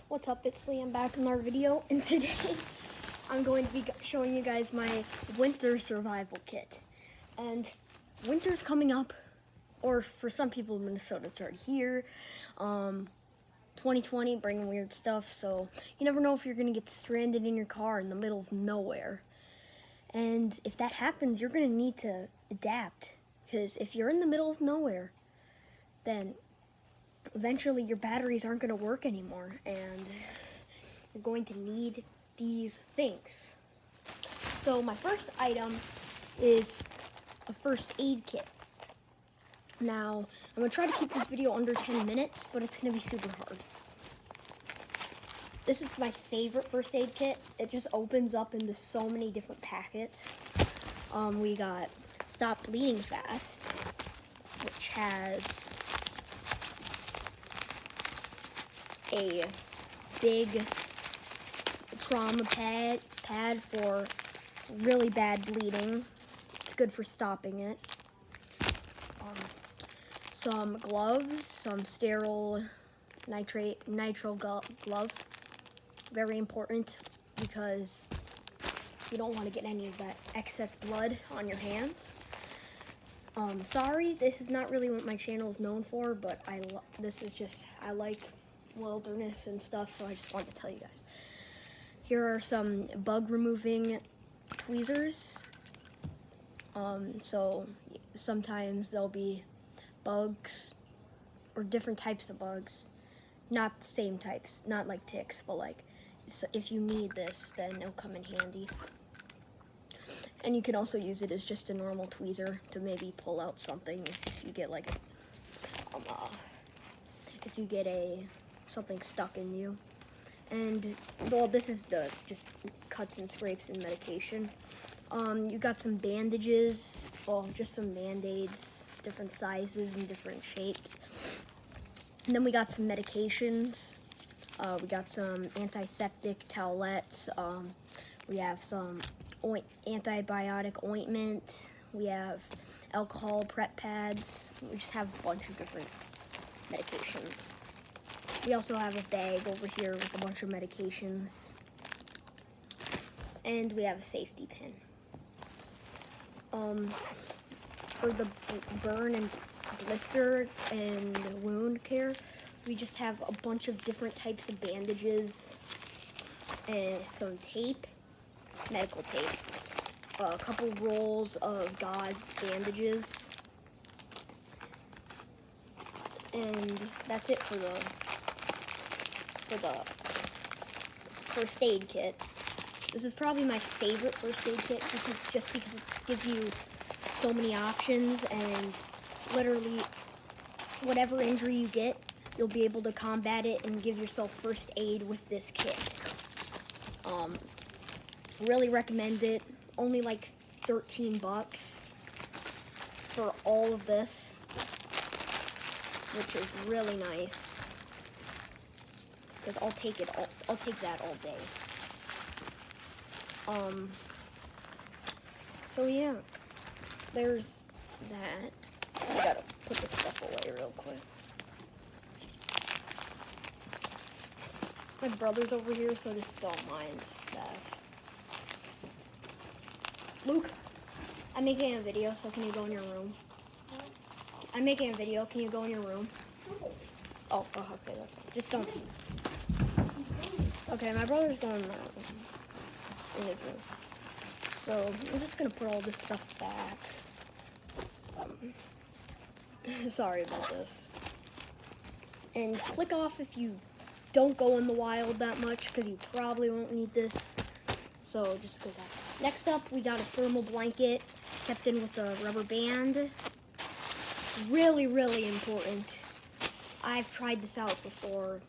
What's up, it's Liam back in our video, and today I'm going to be showing you guys my winter survival kit. And winter's coming up, or for some people in Minnesota it's already here. 2020 bringing weird stuff, so you never know if you're going to get stranded in your car in the middle of nowhere. And if that happens, you're going to need to adapt, because if you're in the middle of nowhere, then eventually your batteries aren't going to work anymore, and you're going to need these things. So my first item is a first aid kit. Now, I'm going to try to keep this video under 10 minutes, but it's going to be super hard. This is my favorite first aid kit. It just opens up into so many different packets. We got Stop Bleeding Fast, which has a big trauma pad for really bad bleeding. It's good for stopping it. Some gloves, some sterile nitrile gloves. Very important because you don't want to get any of that excess blood on your hands. Sorry, this is not really what my channel is known for, but I like wilderness and stuff, so I just wanted to tell you guys. Here are some bug removing tweezers. So sometimes there'll be bugs or different types of bugs, not the same types, not like ticks, but like, so if you need this, then it'll come in handy. And you can also use it as just a normal tweezer to maybe pull out something if you get like something stuck in you. And well, this is the just cuts and scrapes and medication. You got some bandages, well, just some band-aids, different sizes and different shapes. And then we got some medications. We got some antiseptic towelettes. We have some antibiotic ointment. We have alcohol prep pads. We just have a bunch of different medications. We also have a bag over here with a bunch of medications. And we have a safety pin. For the burn and blister and wound care, we just have a bunch of different types of bandages and some tape, medical tape, a couple rolls of gauze bandages, and that's it for the first aid kit. This is probably my favorite first aid kit just because it gives you so many options, and literally whatever injury you get, you'll be able to combat it and give yourself first aid with this kit. Really recommend it. Only like 13 bucks for all of this, which is really nice, because I'll take that all day. So yeah, there's that. I gotta put this stuff away real quick. My brother's over here, so just don't mind that. Luke, I'm making a video, so can you go in your room? I'm making a video, can you go in your room? Oh, okay, that's fine. Just don't. Okay, my brother's going in his room. So I'm just gonna put all this stuff back. Sorry about this. And click off if you don't go in the wild that much, because you probably won't need this. So just click that. Next up, we got a thermal blanket kept in with a rubber band. Really, really important. I've tried this out before.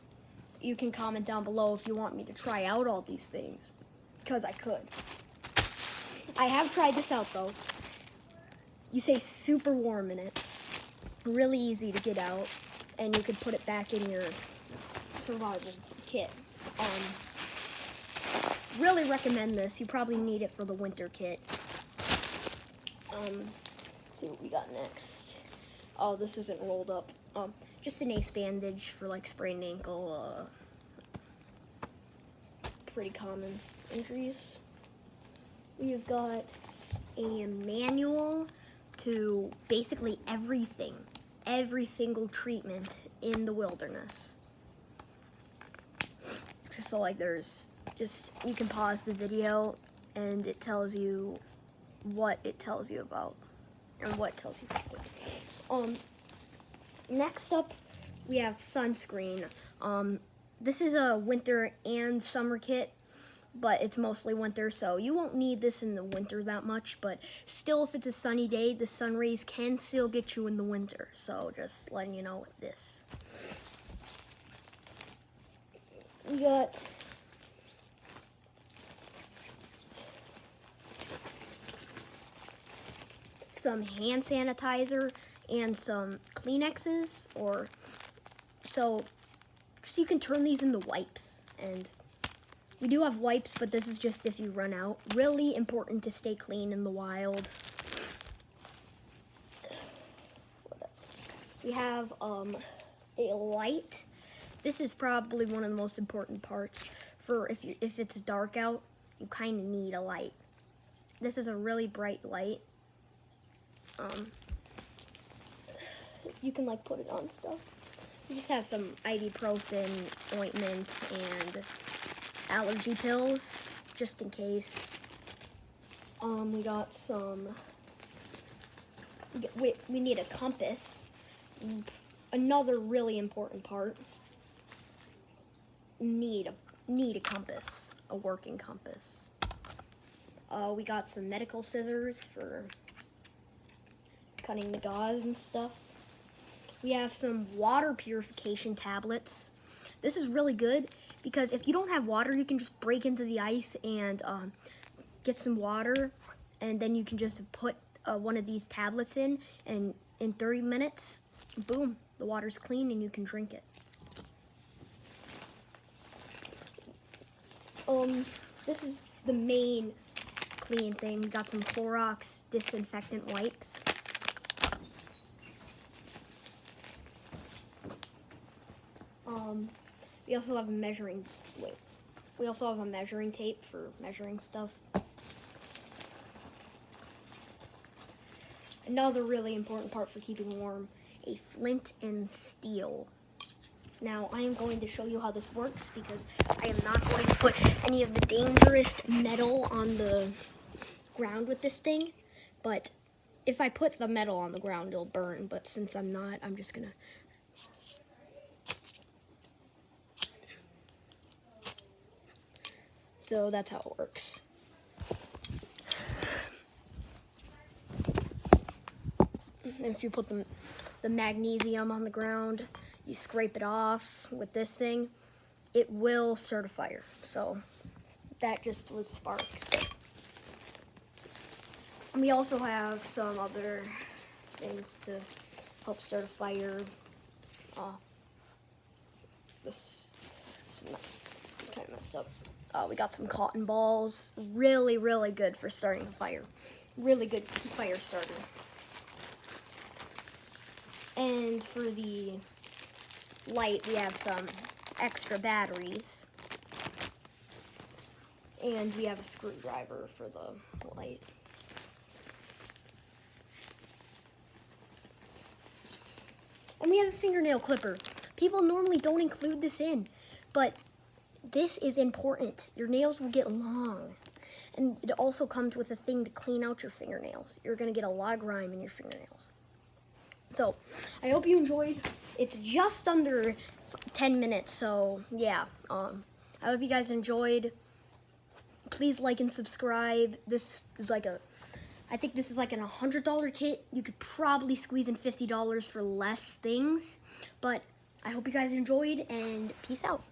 You can comment down below if you want me to try out all these things, because I could. I have tried this out though. You stay super warm in it. Really easy to get out, and you can put it back in your survival kit. Really recommend this. You probably need it for the winter kit. Let's see what we got next. Oh, this isn't rolled up. Just an ace bandage for like sprained ankle, pretty common injuries. We've got a manual to basically everything, every single treatment in the wilderness. So like there's just, you can pause the video and it tells you what it tells you about, or what it tells you what to do. Next up, we have sunscreen. This is a winter and summer kit, but it's mostly winter, so you won't need this in the winter that much, but still, if it's a sunny day, the sun rays can still get you in the winter, so just letting you know with this. We got some hand sanitizer and some Kleenexes, so you can turn these into wipes. And we do have wipes, but this is just if you run out. Really important to stay clean in the wild. We have a light. This is probably one of the most important parts for if it's dark out, you kind of need a light. This is a really bright light. You can like put it on stuff. We just have some ibuprofen ointment and allergy pills just in case. We got some. We need a compass. Another really important part. Need a compass, a working compass. We got some medical scissors for cutting the gauze and stuff. We have some water purification tablets. This is really good because if you don't have water, you can just break into the ice and get some water, and then you can just put one of these tablets in, and in 30 minutes, boom, the water's clean and you can drink it. This is the main clean thing. We got some Clorox disinfectant wipes. We also have a measuring tape for measuring stuff. Another really important part for keeping warm, a flint and steel. Now, I am going to show you how this works because I am not going to put any of the dangerous metal on the ground with this thing, but if I put the metal on the ground, it'll burn, but since I'm not, I'm just gonna. So that's how it works. And if you put the magnesium on the ground, you scrape it off with this thing, it will start a fire. So that just was sparks. And we also have some other things to help start a fire. This is kind of messed up. We got some cotton balls. Really, really good for starting a fire. Really good fire starter. And for the light, we have some extra batteries. And we have a screwdriver for the light. And we have a fingernail clipper. People normally don't include this in, but this is important. Your nails will get long. And it also comes with a thing to clean out your fingernails. You're gonna get a lot of grime in your fingernails. So, I hope you enjoyed. It's just under 10 minutes, so yeah. I hope you guys enjoyed. Please like and subscribe. This is like I think this is like an $100 kit. You could probably squeeze in $50 for less things. But I hope you guys enjoyed, and peace out.